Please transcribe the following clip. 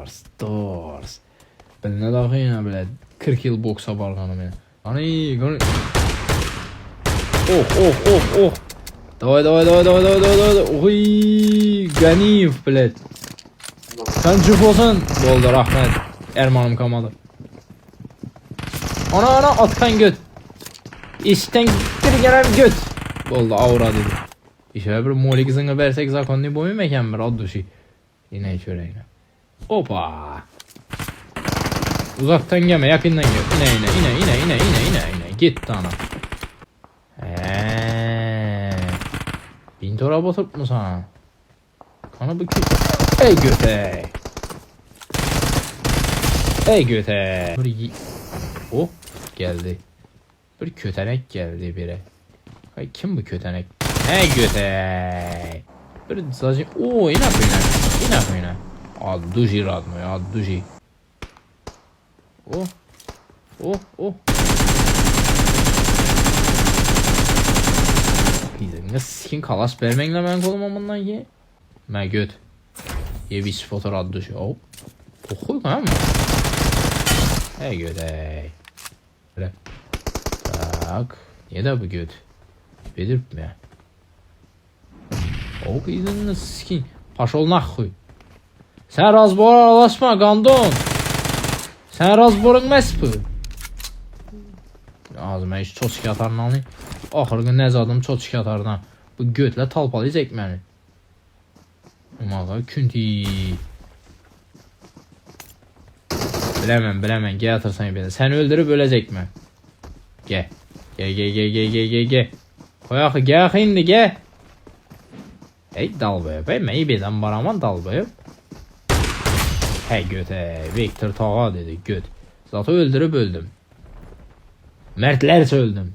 Stars. Ben ne daha yine böyle 40 yıl boksa barğanım ya. Hani oh. Давай. Oy, Ganiyev bled. Sen cüf olsan oldu rahmet. Ermanım kamalı. Ana atkan göt. İşten gittir gelen göt. Oldu aura dedi. İşte bir moli kızını versek zakonlu boyu mekan bir ad düşü. Yine çöreğine. Opa. Uzaktan gelme, yakından gel. İne. Gitti ana. Bin tora batıp mı sana? Kana bakayım. Ey göte. Oh geldi. Bir kötenek geldi bire. Hay kim bu kötenek? Ey göte. Bir sadece ina koyuna. Adduji radno ya adduji. Oh. Ne skin kalas vermekle ben kolum bundan ki. Ben göt. Ye bir fotoğraf adduji. Oh. Okuyor mu? Ey göt ey. Böyle. Bak. Niye de bu göt? Bedirp mi ya? Oh izin skin. Paşol nakhuy. Sen razbora alaşma gandon. Sen razborun mespu. Ağzıma hiç çoçik atarını alayım. Axırı nə zadım çoçik atarına. Bu götlə talpalayacaq məni. Umağa künti. Biləmən. Gəl atırsan bir. Səni öldürüb öləcək mi? Gəl. Qoy axı, gəl axı indi, gəl. Ey dalbayıb, ey mən ibədən baraman dalbayıb. Hey göt ey. Viktor Tağa dedi göt. Zatı öldürüb öldüm. Mertlerce öldüm.